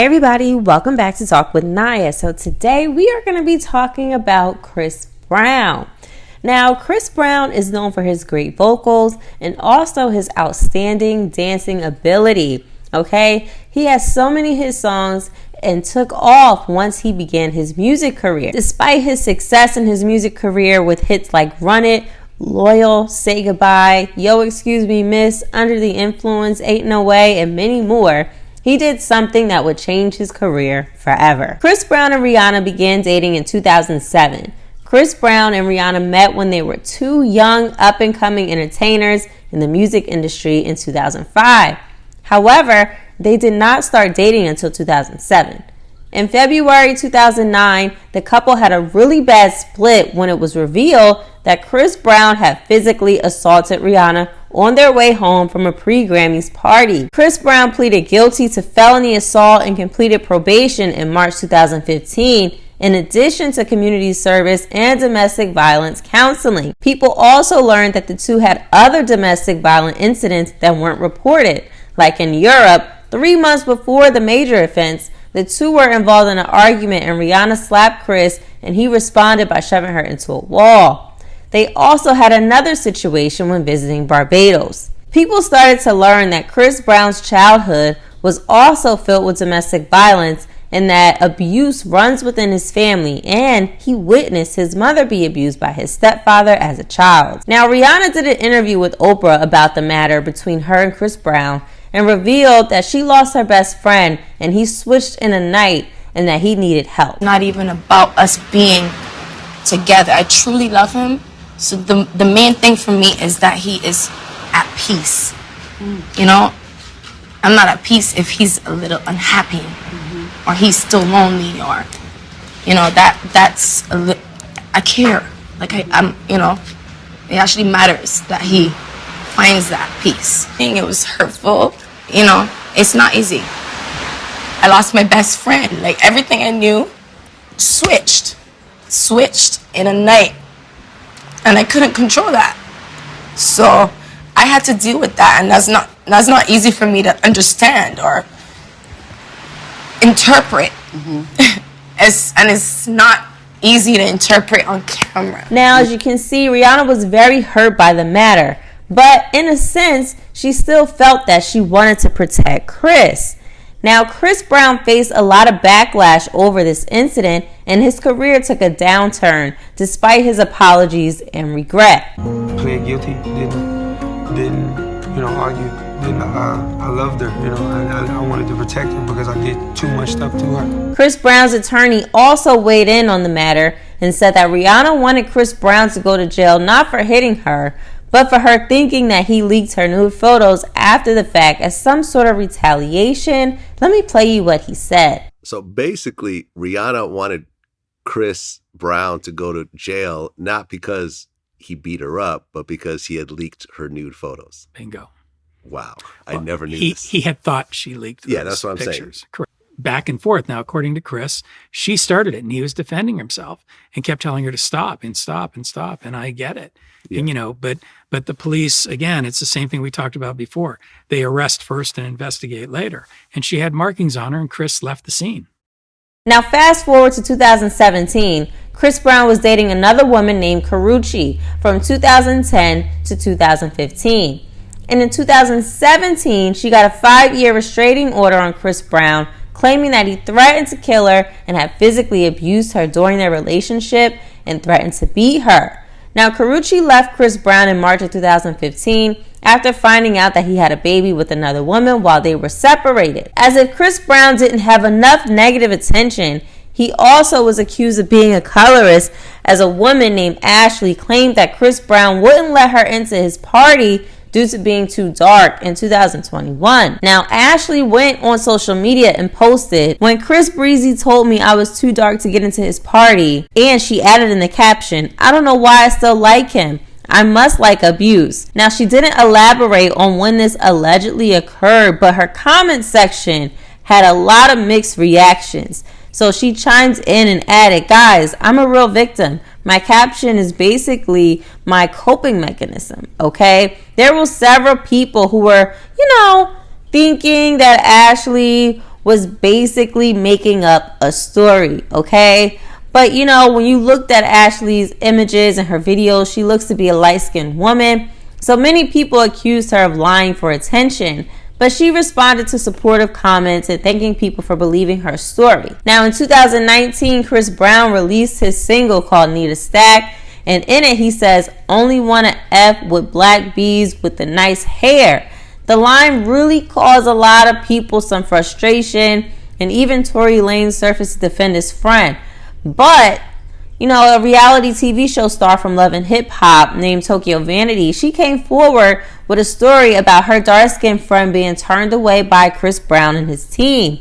everybody, welcome back to Talk with Nia. So today we are going to be talking about Chris Brown. Now, Chris Brown is known for his great vocals and also his outstanding dancing ability. Okay, he has so many hit songs and took off once he began his music career. Despite his success in his music career with hits like Run It, Loyal, Say Goodbye, Yo Excuse Me Miss, Under the Influence, Ain't No Way, and many more, he did something that would change his career forever. Chris Brown and Rihanna began dating in 2007. Chris Brown and Rihanna met when they were two young, up-and-coming entertainers in the music industry in 2005. However, they did not start dating until 2007. In February 2009, the couple had a really bad split when it was revealed that Chris Brown had physically assaulted Rihanna on their way home from a pre-Grammys party. Chris Brown pleaded guilty to felony assault and completed probation in March 2015, in addition to community service and domestic violence counseling. People also learned that the two had other domestic violence incidents that weren't reported. Like in Europe, 3 months before the major offense, the two were involved in an argument and Rihanna slapped Chris and he responded by shoving her into a wall. They also had another situation when visiting Barbados. People started to learn that Chris Brown's childhood was also filled with domestic violence and that abuse runs within his family, and he witnessed his mother be abused by his stepfather as a child. Now, Rihanna did an interview with Oprah about the matter between her and Chris Brown and revealed that she lost her best friend and he switched in a night and that he needed help. Not even about us being together. I truly love him. So the main thing for me is that he is at peace. You know, I'm not at peace if he's a little unhappy or he's still lonely or, you know, that's I care. Like I'm, you know, it actually matters that he finds that peace. It was hurtful, you know, it's not easy. I lost my best friend. Like everything I knew switched in a night. And I couldn't control that. So I had to deal with that, and that's not easy for me to understand or interpret. And it's not easy to interpret on camera. Now, as you can see, Rihanna was very hurt by the matter, but in a sense, she still felt that she wanted to protect Chris. Now, Chris Brown faced a lot of backlash over this incident, and his career took a downturn despite his apologies and regret. Plead guilty, didn't argue. I loved her, I wanted to protect her because I did too much stuff to her. Chris Brown's attorney also weighed in on the matter and said that Rihanna wanted Chris Brown to go to jail not for hitting her, but for her thinking that he leaked her nude photos after the fact as some sort of retaliation. Let me play you what he said. So basically, Rihanna wanted Chris Brown to go to jail, not because he beat her up, but because he had leaked her nude photos. Bingo. Wow. I never knew this. He had thought she leaked those that's what I'm pictures. saying. Correct. Back and forth. Now, according to Chris, she started it and he was defending himself and kept telling her to stop and stop and stop. And I get it. Yeah. And, but the police, again, it's the same thing we talked about before. They arrest first and investigate later. And she had markings on her and Chris left the scene. Now, fast forward to 2017, Chris Brown was dating another woman named Karrueche from 2010 to 2015. And in 2017, she got a 5-year restraining order on Chris Brown, claiming that he threatened to kill her and had physically abused her during their relationship and threatened to beat her. Now, Karrueche left Chris Brown in March of 2015 after finding out that he had a baby with another woman while they were separated. As if Chris Brown didn't have enough negative attention, he also was accused of being a colorist, as a woman named Ashley claimed that Chris Brown wouldn't let her into his party due to being too dark in 2021. Now, Ashley went on social media and posted, "When Chris Breezy told me I was too dark to get into his party," and she added in the caption, "I don't know why I still like him. I must like abuse." Now, she didn't elaborate on when this allegedly occurred, but her comment section had a lot of mixed reactions. So she chimed in and added, "Guys, I'm a real victim. My caption is basically my coping mechanism," okay? There were several people who were, thinking that Ashley was basically making up a story, okay? But you know, when you looked at Ashley's images and her videos, she looks to be a light-skinned woman. So many people accused her of lying for attention, but she responded to supportive comments and thanking people for believing her story. Now in 2019, Chris Brown released his single called Need a Stack, and in it he says, "Only wanna F with black bees with the nice hair." The line really caused a lot of people some frustration, and even Tory Lanez surfaced to defend his friend. But, you know, a reality TV show star from Love and Hip Hop named Tokyo Vanity, she came forward with a story about her dark-skinned friend being turned away by Chris Brown and his team.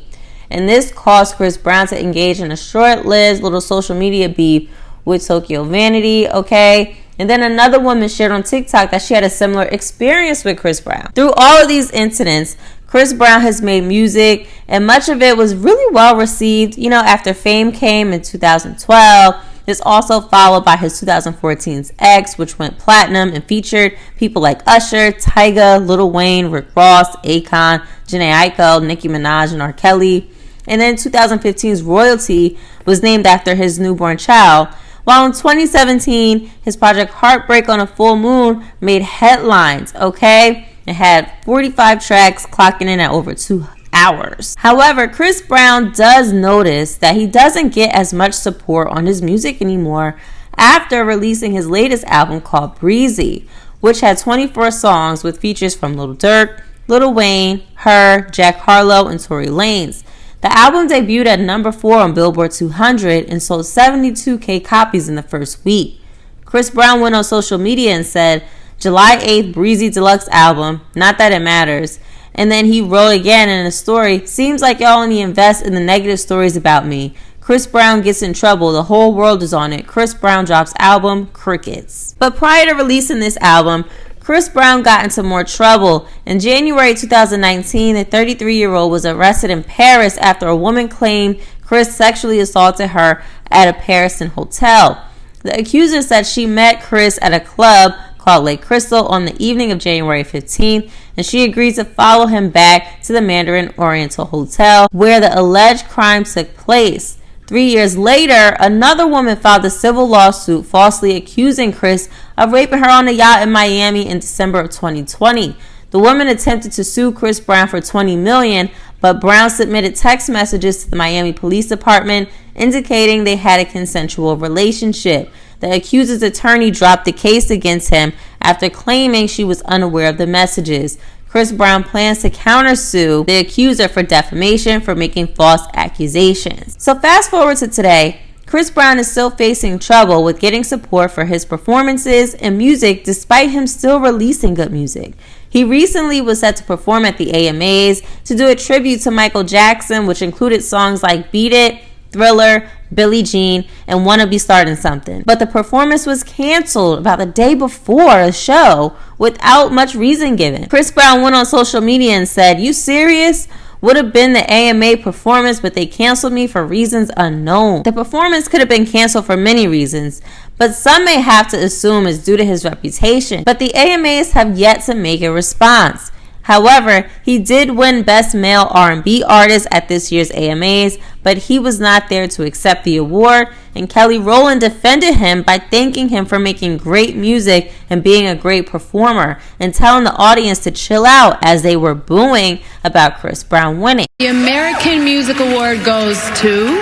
And this caused Chris Brown to engage in a short-lived little social media beef with Tokyo Vanity, okay? And then another woman shared on TikTok that she had a similar experience with Chris Brown. Through all of these incidents, Chris Brown has made music, and much of it was really well received, you know, after Fame came in 2012. This also followed by his 2014's X, which went platinum and featured people like Usher, Tyga, Lil Wayne, Rick Ross, Akon, Jhené Aiko, Nicki Minaj, and R. Kelly. And then 2015's Royalty was named after his newborn child. While in 2017, his project Heartbreak on a Full Moon made headlines, okay? It had 45 tracks, clocking in at over 2 hours. However, Chris Brown does notice that he doesn't get as much support on his music anymore after releasing his latest album called Breezy, which had 24 songs with features from Lil Durk, Lil Wayne, Her, Jack Harlow, and Tory Lanez. The album debuted at number 4 on Billboard 200 and sold 72,000 copies in the first week. Chris Brown went on social media and said, "July 8th, Breezy Deluxe album, not that it matters." And then he wrote again in a story, "Seems like y'all only invest in the negative stories about me. Chris Brown gets in trouble. The whole world is on it. Chris Brown drops album, crickets." But prior to releasing this album, Chris Brown got into more trouble. In January 2019, the 33-year-old was arrested in Paris after a woman claimed Chris sexually assaulted her at a Parisian hotel. The accuser said she met Chris at a club called Lake Crystal on the evening of January 15th, and she agreed to follow him back to the Mandarin Oriental Hotel where the alleged crime took place. 3 years later, another woman filed a civil lawsuit falsely accusing Chris of raping her on a yacht in Miami in December of 2020. The woman attempted to sue Chris Brown for $20 million, but Brown submitted text messages to the Miami Police Department indicating they had a consensual relationship. The accuser's attorney dropped the case against him after claiming she was unaware of the messages. Chris Brown plans to countersue the accuser for defamation for making false accusations. So fast forward to today, Chris Brown is still facing trouble with getting support for his performances and music despite him still releasing good music. He recently was set to perform at the AMAs to do a tribute to Michael Jackson, which included songs like Beat It, Thriller, Billie Jean, and Wanna Be Starting Something. But the performance was canceled about the day before the show without much reason given. Chris Brown went on social media and said, "You serious? Would have been the AMA performance, but they canceled me for reasons unknown." The performance could have been canceled for many reasons, but some may have to assume it's due to his reputation. But the AMAs have yet to make a response. However, he did win Best Male R&B Artist at this year's AMAs, but he was not there to accept the award, and Kelly Rowland defended him by thanking him for making great music and being a great performer, and telling the audience to chill out as they were booing about Chris Brown winning. The American Music Award goes to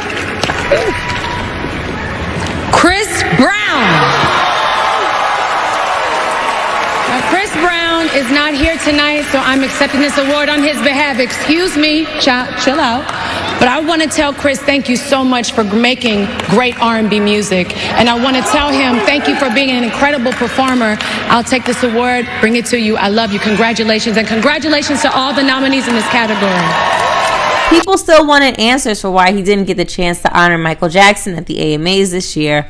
Chris Brown. Chris Brown is not here tonight, so I'm accepting this award on his behalf. Excuse me, chill out. But I want to tell Chris, thank you so much for making great R&B music. And I want to tell him, thank you for being an incredible performer. I'll take this award, bring it to you. I love you. Congratulations. And congratulations to all the nominees in this category. People still wanted answers for why he didn't get the chance to honor Michael Jackson at the AMAs this year.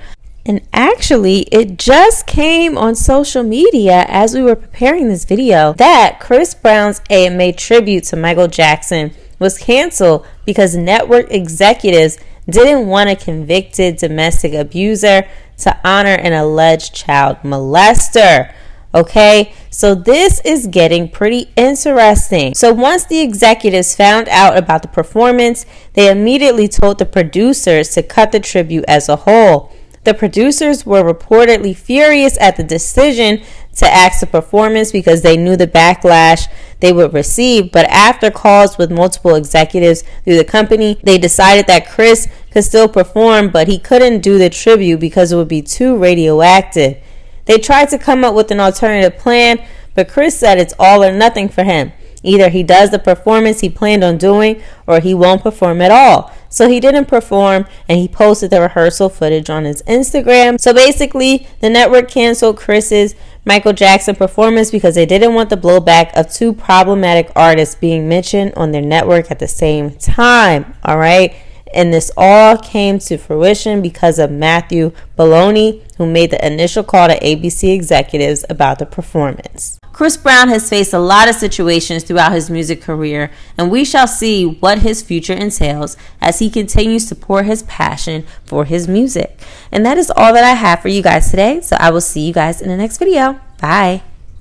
And actually, it just came on social media as we were preparing this video that Chris Brown's AMA tribute to Michael Jackson was canceled because network executives didn't want a convicted domestic abuser to honor an alleged child molester. Okay, So this is getting pretty interesting. So once the executives found out about the performance, they immediately told the producers to cut the tribute as a whole. The producers were reportedly furious at the decision to axe the performance because they knew the backlash they would receive, but after calls with multiple executives through the company, they decided that Chris could still perform, but he couldn't do the tribute because it would be too radioactive. They tried to come up with an alternative plan, but Chris said it's all or nothing for him. Either he does the performance he planned on doing, or he won't perform at all. So he didn't perform, and he posted the rehearsal footage on his Instagram. So basically, the network canceled Chris's Michael Jackson performance because they didn't want the blowback of two problematic artists being mentioned on their network at the same time. All right. And this all came to fruition because of Matthew Bologna, who made the initial call to ABC executives about the performance. Chris Brown has faced a lot of situations throughout his music career, and we shall see what his future entails as he continues to pour his passion for his music. And that is all that I have for you guys today, so I will see you guys in the next video. Bye.